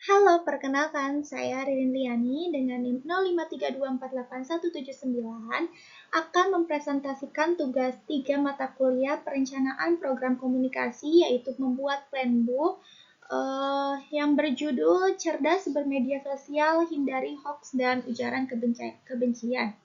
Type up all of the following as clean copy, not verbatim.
Halo, perkenalkan saya Ririn Liani dengan NIM 0532481179 akan mempresentasikan tugas 3 mata kuliah perencanaan program komunikasi yaitu membuat plan book yang berjudul Cerdas Bermedia Sosial, Hindari Hoax dan Ujaran Kebencian.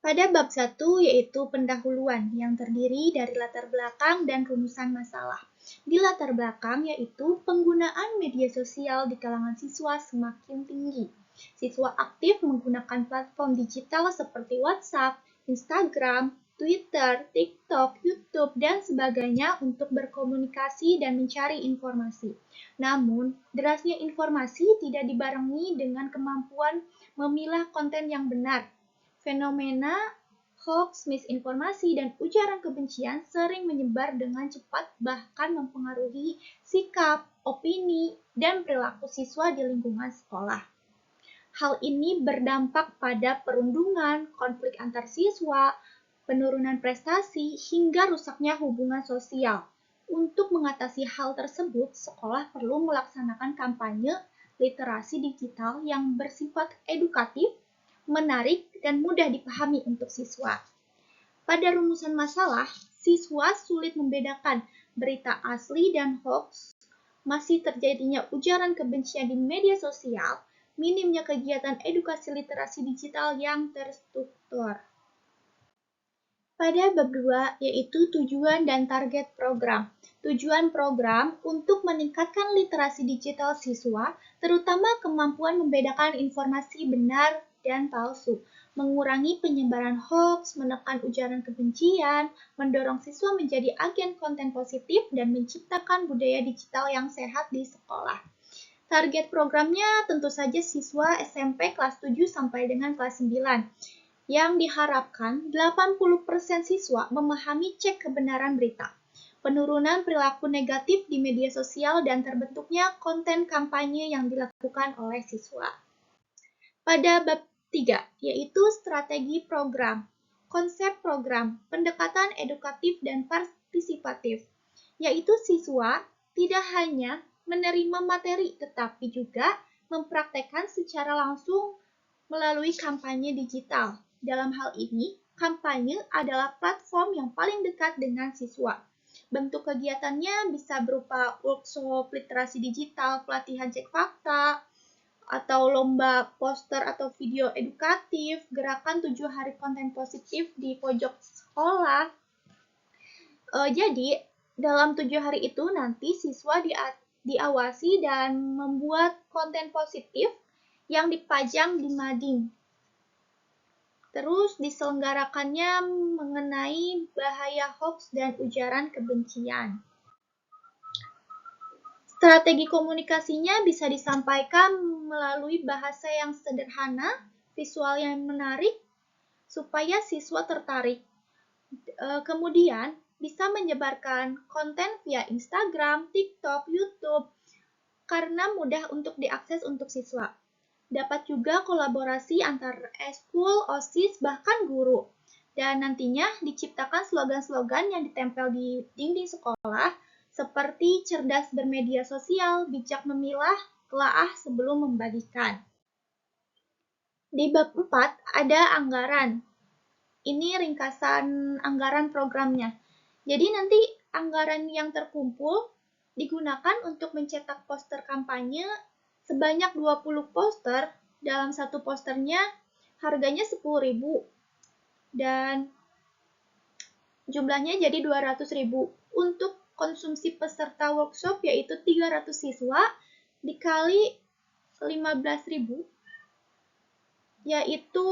Pada bab 1 yaitu pendahuluan yang terdiri dari latar belakang dan rumusan masalah. Di latar belakang yaitu penggunaan media sosial di kalangan siswa semakin tinggi. Siswa aktif menggunakan platform digital seperti WhatsApp, Instagram, Twitter, TikTok, YouTube, dan sebagainya untuk berkomunikasi dan mencari informasi. Namun, derasnya informasi tidak dibarengi dengan kemampuan memilah konten yang benar. Fenomena hoax, misinformasi, dan ujaran kebencian sering menyebar dengan cepat bahkan mempengaruhi sikap, opini, dan perilaku siswa di lingkungan sekolah. Hal ini berdampak pada perundungan, konflik antar siswa, penurunan prestasi, hingga rusaknya hubungan sosial. Untuk mengatasi hal tersebut, sekolah perlu melaksanakan kampanye literasi digital yang bersifat edukatif, menarik, dan mudah dipahami untuk siswa. Pada rumusan masalah, siswa sulit membedakan berita asli dan hoax, masih terjadinya ujaran kebencian di media sosial, minimnya kegiatan edukasi literasi digital yang terstruktur. Pada bab 2 yaitu tujuan dan target program. Tujuan program untuk meningkatkan literasi digital siswa, terutama kemampuan membedakan informasi benar dan palsu, mengurangi penyebaran hoax, menekan ujaran kebencian, mendorong siswa menjadi agen konten positif, dan menciptakan budaya digital yang sehat di sekolah. Target programnya tentu saja siswa SMP kelas 7 sampai dengan kelas 9 yang diharapkan 80% siswa memahami cek kebenaran berita, penurunan perilaku negatif di media sosial, dan terbentuknya konten kampanye yang dilakukan oleh siswa. Pada bab 3, yaitu strategi program, konsep program, pendekatan edukatif dan partisipatif, yaitu siswa tidak hanya menerima materi tetapi juga mempraktekkan secara langsung melalui kampanye digital. Dalam hal ini, kampanye adalah platform yang paling dekat dengan siswa. Bentuk kegiatannya bisa berupa workshop literasi digital, pelatihan cek fakta, atau lomba poster atau video edukatif, gerakan 7 hari konten positif di pojok sekolah. Jadi, dalam 7 hari itu nanti siswa diawasi dan membuat konten positif yang dipajang di mading. Terus diselenggarakannya mengenai bahaya hoax dan ujaran kebencian. Strategi komunikasinya bisa disampaikan melalui bahasa yang sederhana, visual yang menarik, supaya siswa tertarik. Kemudian bisa menyebarkan konten via Instagram, TikTok, YouTube, karena mudah untuk diakses untuk siswa. Dapat juga kolaborasi antar eskul, OSIS, bahkan guru. Dan nantinya diciptakan slogan-slogan yang ditempel di dinding sekolah seperti cerdas bermedia sosial, bijak memilah, telaah sebelum membagikan. Di bab 4 ada anggaran. Ini ringkasan anggaran programnya. Jadi nanti anggaran yang terkumpul digunakan untuk mencetak poster kampanye sebanyak 20 poster. Dalam satu posternya harganya 10.000 dan jumlahnya jadi 200.000. Untuk konsumsi peserta workshop yaitu 300 siswa dikali 15.000 yaitu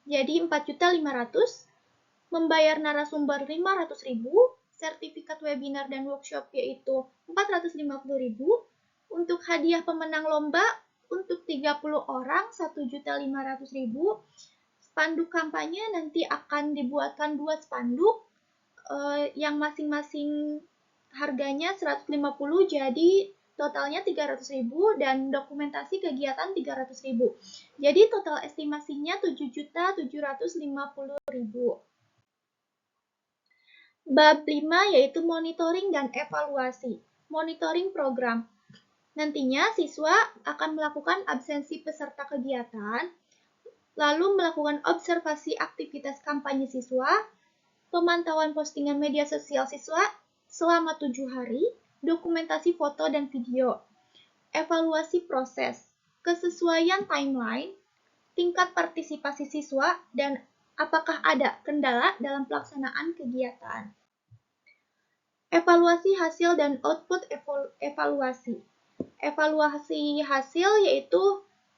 jadi 4.500.000, membayar narasumber 500.000, sertifikat webinar dan workshop yaitu 450.000, untuk hadiah pemenang lomba untuk 30 orang 1.500.000. Spanduk kampanye nanti akan dibuatkan 2 spanduk yang masing-masing harganya 150, jadi totalnya 300.000 dan dokumentasi kegiatan 300.000. Jadi total estimasinya 7.750.000. Bab 5 yaitu monitoring dan evaluasi. Monitoring program. Nantinya siswa akan melakukan absensi peserta kegiatan, lalu melakukan observasi aktivitas kampanye siswa, pemantauan postingan media sosial siswa selama 7 hari, dokumentasi foto dan video, evaluasi proses, kesesuaian timeline, tingkat partisipasi siswa, dan apakah ada kendala dalam pelaksanaan kegiatan. Evaluasi hasil dan output evaluasi. Evaluasi hasil yaitu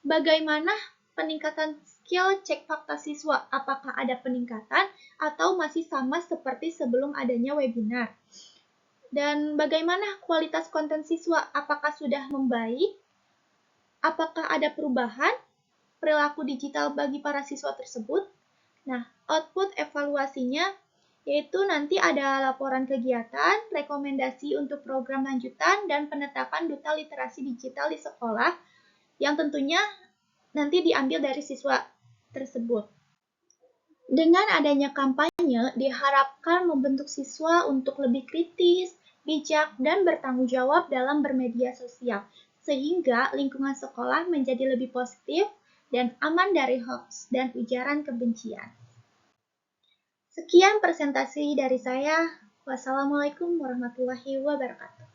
bagaimana peningkatan skill cek fakta siswa, apakah ada peningkatan atau masih sama seperti sebelum adanya webinar. Dan bagaimana kualitas konten siswa, apakah sudah membaik, apakah ada perubahan perilaku digital bagi para siswa tersebut. Nah, output evaluasinya yaitu nanti ada laporan kegiatan, rekomendasi untuk program lanjutan, dan penetapan duta literasi digital di sekolah yang tentunya nanti diambil dari siswa tersebut. Dengan adanya kampanye, diharapkan membentuk siswa untuk lebih kritis, bijak, dan bertanggung jawab dalam bermedia sosial, sehingga lingkungan sekolah menjadi lebih positif dan aman dari hoax dan ujaran kebencian. Sekian presentasi dari saya. Wassalamualaikum warahmatullahi wabarakatuh.